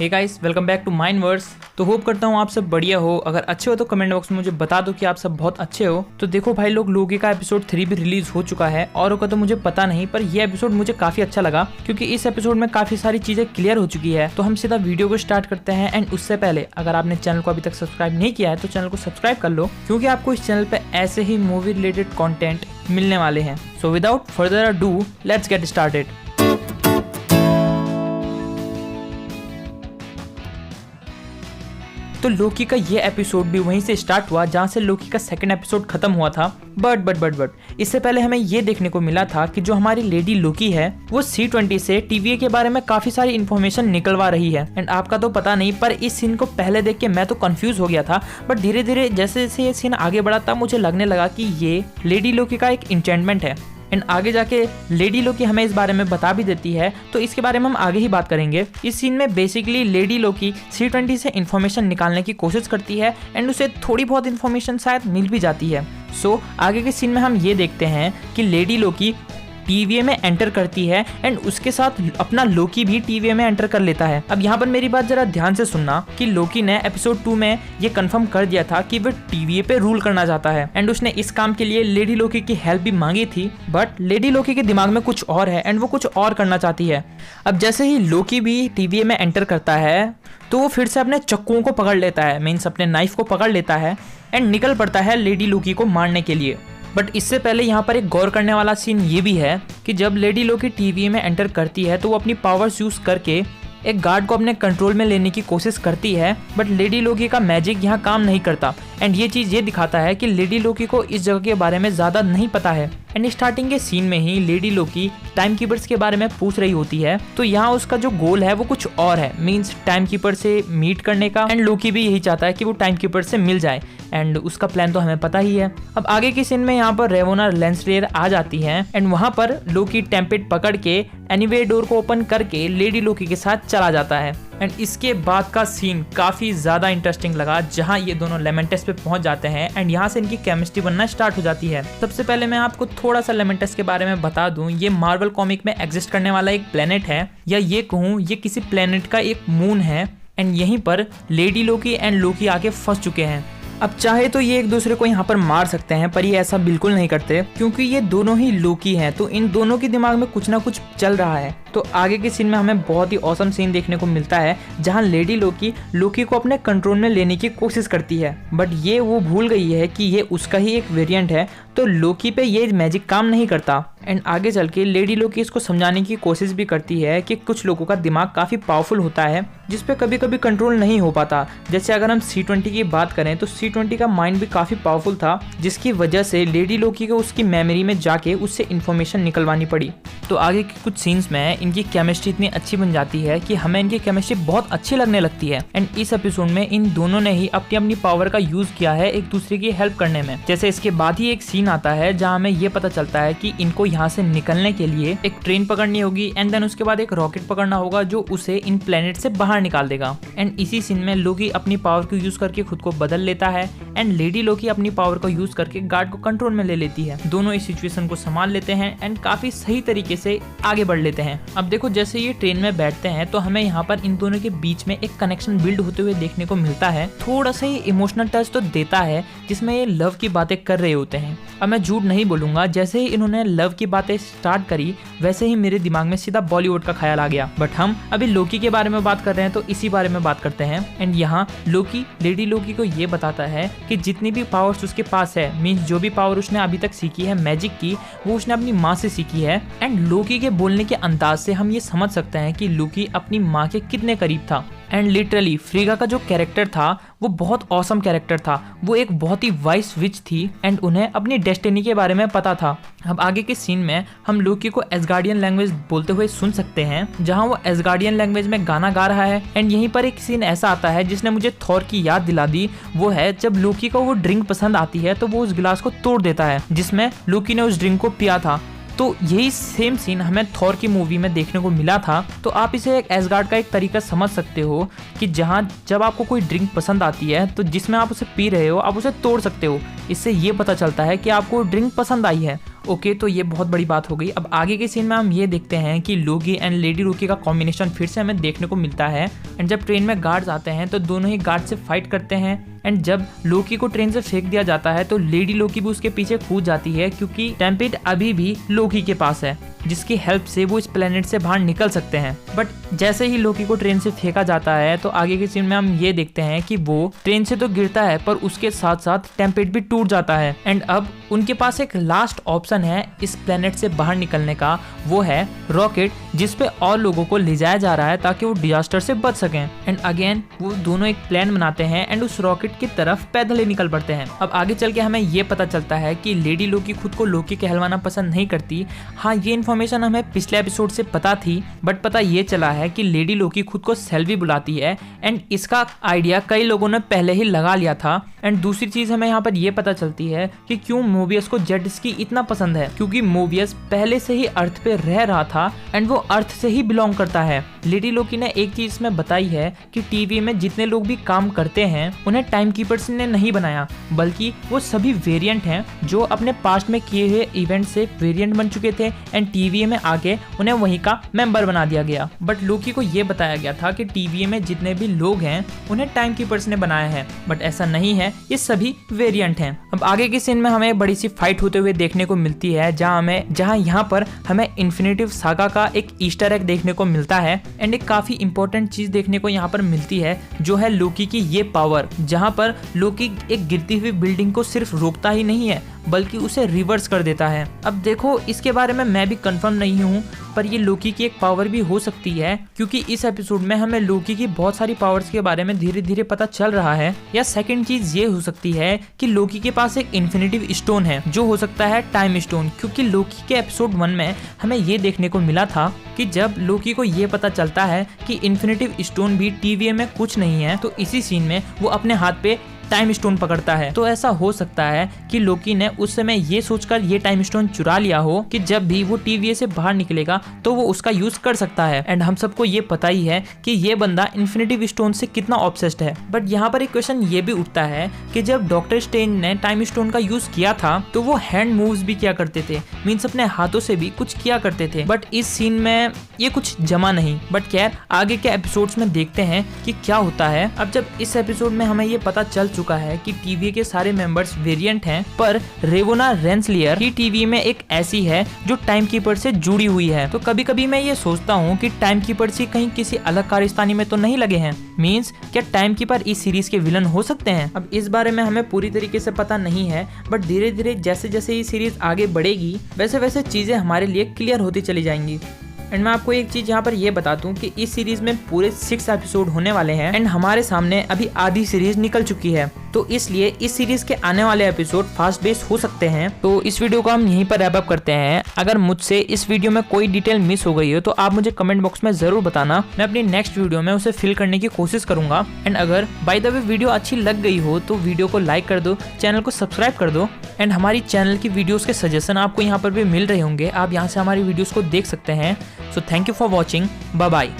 Hey guys, welcome back to Mindverse. तो hope करता हूँ आप सब बढ़िया हो। अगर अच्छे हो तो कमेंट बॉक्स में मुझे बता दो कि आप सब बहुत अच्छे हो। तो देखो भाई लोग, लोकी का एपिसोड 3 भी रिलीज हो चुका है और का तो मुझे पता नहीं, पर ये एपिसोड मुझे काफी अच्छा लगा क्योंकि इस एपिसोड में काफी सारी चीजें क्लियर हो चुकी है। तो हम सीधा वीडियो को स्टार्ट करते हैं। एंड उससे पहले अगर आपने चैनल को अभी तक सब्सक्राइब नहीं किया है तो चैनल को सब्सक्राइब कर लो, क्योंकि आपको इस चैनल पे ऐसे ही मूवी रिलेटेड कंटेंट मिलने वाले हैं। So without further ado, let's get started. तो लोकी का ये एपिसोड भी वहीं से स्टार्ट हुआ जहां से लोकी का सेकंड एपिसोड खत्म हुआ था। बट इससे पहले हमें ये देखने को मिला था कि जो हमारी लेडी लोकी है वो C20 से TVA के बारे में काफी सारी इन्फॉर्मेशन निकलवा रही है। एंड आपका तो पता नहीं, पर इस सीन को पहले देख के मैं तो कंफ्यूज हो गया था। बट धीरे धीरे जैसे जैसे ये सीन आगे बढ़ा तब मुझे लगने लगा कि ये लेडी लोकी का एक इंचेंटमेंट है। एंड आगे जाके लेडी लोकी हमें इस बारे में बता भी देती है, तो इसके बारे में हम आगे ही बात करेंगे। इस सीन में बेसिकली लेडी लोकी C20 से इन्फॉर्मेशन निकालने की कोशिश करती है एंड उसे थोड़ी बहुत इन्फॉर्मेशन शायद मिल भी जाती है। सो आगे के सीन में हम ये देखते हैं कि लेडी लोकी TVA में एंटर करती है एंड उसके साथ अपना लोकी भी TVA में एंटर कर लेता है। अब यहाँ पर मेरी बात जरा ध्यान से सुनना कि लोकी ने एपिसोड 2 में ये कंफर्म कर दिया था कि वह TVA पे रूल करना चाहता है एंड उसने इस काम के लिए लेडी लोकी की हेल्प भी मांगी थी। बट लेडी लोकी के दिमाग में कुछ और है एंड वो कुछ और करना चाहती है। अब जैसे ही लोकी भी TVA में एंटर करता है तो वो फिर से अपने चक्कुओं को पकड़ लेता है, मीन्स अपने नाइफ को पकड़ लेता है एंड निकल पड़ता है लेडी लोकी को मारने के लिए। बट इससे पहले यहाँ पर एक गौर करने वाला सीन ये भी है कि जब लेडी लोकी TVA में एंटर करती है तो वो अपनी पावर्स यूज करके एक गार्ड को अपने कंट्रोल में लेने की कोशिश करती है। बट लेडी लोकी का मैजिक यहाँ काम नहीं करता एंड ये चीज़ ये दिखाता है कि लेडी लोकी को इस जगह के बारे में ज़्यादा नहीं पता है। एंड स्टार्टिंग के सीन में ही लेडी लोकी टाइम कीपर्स के बारे में पूछ रही होती है, तो यहाँ उसका जो गोल है वो कुछ और है, मीन्स टाइम कीपर से मीट करने का। एंड लोकी भी यही चाहता है कि वो टाइम कीपर से मिल जाए एंड उसका प्लान तो हमें पता ही है। अब आगे की सीन में यहाँ पर रेवोना लेंसरेयर आ जाती है एंड वहाँ पर लोकी टेम्पेट पकड़ के एनीवे डोर को ओपन करके लेडी लोकी के साथ चला जाता है। एंड इसके बाद का सीन काफी ज्यादा इंटरेस्टिंग लगा, जहां ये दोनों लेमेंटस पे पहुंच जाते हैं एंड यहां से इनकी केमिस्ट्री बनना स्टार्ट हो जाती है। सबसे पहले मैं आपको थोड़ा सा लेमेंटस के बारे में बता दूं। ये मार्वल कॉमिक में एग्जिस्ट करने वाला एक प्लेनेट है, या ये कहूँ ये किसी प्लेनेट का एक मून है। एंड यहीं पर लेडी लोकी एंड लोकी आके फंस चुके हैं। अब चाहे तो ये एक दूसरे को यहाँ पर मार सकते हैं, पर ये ऐसा बिल्कुल नहीं करते क्योंकि ये दोनों ही लोकी हैं, तो इन दोनों के दिमाग में कुछ ना कुछ चल रहा है। तो आगे के सीन में हमें बहुत ही औसम सीन देखने को मिलता है जहाँ लेडी लोकी को अपने कंट्रोल में लेने की कोशिश करती है। बट ये वो भूल गई है कि ये उसका ही एक वेरिएंट है, तो लोकी पे ये मैजिक काम नहीं करता। एंड आगे चल के लेडी लोकी इसको समझाने की कोशिश भी करती है कि कुछ लोगों का दिमाग काफी पावरफुल होता है जिसपे कभी कभी कंट्रोल नहीं हो पाता। जैसे अगर हम C20 की बात करें तो C20 का माइंड भी काफी पावरफुल था, जिसकी वजह से लेडी लोकी को उसकी मेमोरी में जाके उससे इन्फॉर्मेशन निकलवानी पड़ी। तो आगे के कुछ सीन्स में इनकी केमिस्ट्री इतनी अच्छी बन जाती है कि हमें इनकी केमिस्ट्री बहुत अच्छी लगने लगती है। एंड इस एपिसोड में इन दोनों ने ही अपनी अपनी पावर का यूज किया है एक दूसरे की हेल्प करने में। जैसे इसके बाद ही एक सीन आता है जहाँ हमें ये पता चलता है कि इनको यहाँ से निकलने के लिए एक ट्रेन पकड़नी होगी एंड देन उसके बाद एक रॉकेट पकड़ना होगा जो उसे इन प्लेनेट से बाहर निकाल देगा। एंड इसी सीन में लोकी अपनी पावर को यूज करके खुद को बदल लेता है एंड लेडी लोकी अपनी पावर को यूज करके गार्ड को कंट्रोल में ले लेती है। दोनों इस सिचुएशन को संभाल लेते हैं एंड काफी सही तरीके से आगे बढ़ लेते हैं। अब देखो, जैसे ये ट्रेन में बैठते हैं तो हमें यहाँ पर इन दोनों के बीच में एक कनेक्शन बिल्ड होते हुए देखने को मिलता है। थोड़ा सा ही इमोशनल टच तो देता है जिसमें ये लव की बातें कर रहे होते हैं। अब मैं झूठ नहीं बोलूंगा, जैसे ही इन्होंने लव की बातें स्टार्ट करी वैसे ही मेरे दिमाग में सीधा बॉलीवुड का ख्याल आ गया। बट हम अभी लोकी के बारे में बात कर रहे हैं तो इसी बारे में बात करते हैं। एंड यहाँ लोकी लेडी लोकी को ये बताता है कि जितनी भी पावर्स उसके पास है, मीन्स जो भी पावर उसने अभी तक सीखी है मैजिक की, वो उसने अपनी माँ से सीखी है। एंड लोकी के बोलने के अंदाज से हम ये समझ सकते हैं कि लोकी अपनी माँ के कितने करीब था। एंड लिटरली फ्रीगा का जो कैरेक्टर था वो बहुत ऑसम कैरेक्टर था। वो एक बहुत ही वाइस विच थी एंड उन्हें अपनी डेस्टिनी के बारे में पता था। अब आगे के सीन में हम लोकी को एसगार्डियन लैंग्वेज बोलते हुए सुन सकते हैं, जहां वो एसगार्डियन लैंग्वेज में गाना गा रहा है। एंड यहीं पर एक सीन ऐसा आता है जिसने मुझे थॉर की याद दिला दी। वो है जब लोकी को वो ड्रिंक पसंद आती है तो वो उस गिलास को तोड़ देता है जिसमें लोकी ने उस ड्रिंक को पिया था। तो यही सेम सीन हमें थॉर की मूवी में देखने को मिला था। तो आप इसे एक एसगार्ड का एक तरीका समझ सकते हो कि जहां जब आपको कोई ड्रिंक पसंद आती है तो जिसमें आप उसे पी रहे हो आप उसे तोड़ सकते हो। इससे ये पता चलता है कि आपको ड्रिंक पसंद आई है ओके, तो ये बहुत बड़ी बात हो गई। अब आगे के सीन में हम ये देखते हैं कि लोकी एंड लेडी लोकी का कॉम्बिनेशन फिर से हमें देखने को मिलता है। एंड जब ट्रेन में गार्ड्स आते हैं तो दोनों ही गार्ड से फाइट करते हैं। एंड जब लोकी को ट्रेन से फेंक दिया जाता है तो लेडी लोकी भी उसके पीछे कूद जाती है, क्योंकि टेम्पेट अभी भी लोकी के पास है, जिसकी हेल्प से वो इस प्लेनेट से बाहर निकल सकते हैं। बट जैसे ही लोकी को ट्रेन से फेंका जाता है तो आगे के सीन में हम ये देखते हैं कि वो ट्रेन से तो गिरता है पर उसके साथ साथ टेम्पेट भी टूट जाता है। एंड अब उनके पास एक लास्ट ऑप्शन है इस प्लेनेट से बाहर निकलने का, वो है रॉकेट, जिसपे और लोगों को ले जाया जा रहा है ताकि वो डिजास्टर से बच सकें। एंड अगेन वो दोनों एक प्लान बनाते हैं एंड उस रॉकेट की तरफ पैदल ही निकल पड़ते हैं। अब आगे चल के हमें ये पता चलता है कि लेडी लोकी खुद को लोकी कहलवाना पसंद नहीं करती। हाँ, ये इन्फॉर्मेशन हमें पिछले एपिसोड से पता थी, बट पता ये चला है कि लेडी लोकी खुद को सेल्वी बुलाती है एंड इसका आइडिया कई लोगों ने पहले ही लगा लिया था। एंड दूसरी चीज हमें यहाँ पर ये पता चलती है कि क्यों मोबियस को जेट स्की इतना पसंद है, क्योंकि मोबियस पहले से ही अर्थ पे रह रहा था एंड वो अर्थ से ही बिलोंग करता है। लेडी लोकी ने एक चीज इसमें बताई है कि टीवी में जितने लोग भी काम करते हैं उन्हें टाइम कीपर्स ने नहीं बनाया, बल्कि वो सभी वेरिएंट हैं जो अपने पास्ट में किए हुए इवेंट से वेरिएंट बन चुके थे एंड टीवीए में आके उन्हें वहीं का मेंबर बना दिया गया। बट लोकी को ये बताया गया था कि टीवीए में जितने भी लोग हैं उन्हें टाइम कीपर्स ने बनाया है, बट ऐसा नहीं है, ये सभी वेरिएंट हैं। अब आगे के सीन में हमें बड़ी सी फाइट होते हुए देखने को मिलती है, जहां यहाँ पर हमें इन्फिनिटी सागा का एक ईस्टर एग देखने को मिलता है एंड एक काफी इंपॉर्टेंट चीज देखने को यहाँ पर मिलती है, जो है लोकी की ये पावर, जहाँ पर लोकी एक गिरती हुई बिल्डिंग को सिर्फ रोकता ही नहीं है बल्कि उसे रिवर्स कर देता है। अब देखो, इसके बारे में मैं भी कंफर्म नहीं हूँ, पर ये लोकी की एक पावर भी हो सकती है, क्योंकि इस एपिसोड में हमें लोकी की बहुत सारी पावर्स के बारे में धीरे धीरे पता चल रहा है। या सेकंड चीज ये हो सकती है कि लोकी के पास एक इन्फिनिटी स्टोन है, जो हो सकता है टाइम स्टोन, क्योंकि लोकी के एपिसोड 1 में हमें ये देखने को मिला था कि जब लोकी को ये पता चलता है कि इन्फिनिटी स्टोन भी टीवीए में कुछ नहीं है, तो इसी सीन में वो अपने हाथ पे टाइम स्टोन पकड़ता है। तो ऐसा हो सकता है कि लोकी ने उस समय ये सोचकर ये टाइम स्टोन चुरा लिया हो कि जब भी वो टीवीए से बाहर निकलेगा तो वो उसका यूज कर सकता है। एंड हम सबको ये पता ही है कि ये बंदा इन्फिनिटी स्टोन से कितना ऑब्सेस्ड है। बट यहाँ पर एक क्वेश्चन ये भी उठता है कि जब डॉक्टर स्ट्रेंज ने टाइम स्टोन का यूज किया था तो वो हैंड मूव्स भी किया करते थे, मीन्स अपने हाथों से भी कुछ किया करते थे, बट इस सीन में ये कुछ जमा नहीं। बट खैर, आगे के एपिसोड्स में देखते हैं कि क्या होता है। अब जब इस एपिसोड में हमें ये पता चल चुका है कि टीवीए के सारे मेंबर्स वेरिएंट हैं, पर रेवोना रेंसलियर की टीवीए में एक ऐसी है जो टाइम कीपर से जुड़ी हुई है। तो कभी कभी मैं ये सोचता हूँ कि टाइम कीपर से कहीं किसी अलग कारस्तानी में तो नहीं लगे हैं, मीन्स क्या टाइम कीपर इस सीरीज के विलन हो सकते हैं। अब इस बारे में हमें पूरी तरीके से पता नहीं है, बट धीरे धीरे जैसे जैसे ये सीरीज आगे बढ़ेगी वैसे वैसे चीजें हमारे लिए क्लियर होती चली जाएंगी। एंड मैं आपको एक चीज यहाँ पर ये बता दूं कि इस सीरीज में पूरे 6 एपिसोड होने वाले हैं एंड हमारे सामने अभी आधी सीरीज निकल चुकी है, तो इसलिए इस सीरीज के आने वाले एपिसोड फास्ट बेस हो सकते हैं। तो इस वीडियो को हम यहीं पर रैप अप करते हैं। अगर मुझसे इस वीडियो में कोई डिटेल मिस हो गई हो तो आप मुझे कमेंट बॉक्स में जरूर बताना, मैं अपनी नेक्स्ट वीडियो में उसे फिल करने की कोशिश करूंगा। एंड अगर बाय द वे वीडियो अच्छी लग गई हो तो वीडियो को लाइक कर दो, चैनल को सब्सक्राइब कर दो एंड हमारी चैनल की वीडियोस के सजेशन आपको यहाँ पर भी मिल रहे होंगे, आप यहाँ से हमारी वीडियोस को देख सकते हैं। So thank you for watching, bye bye.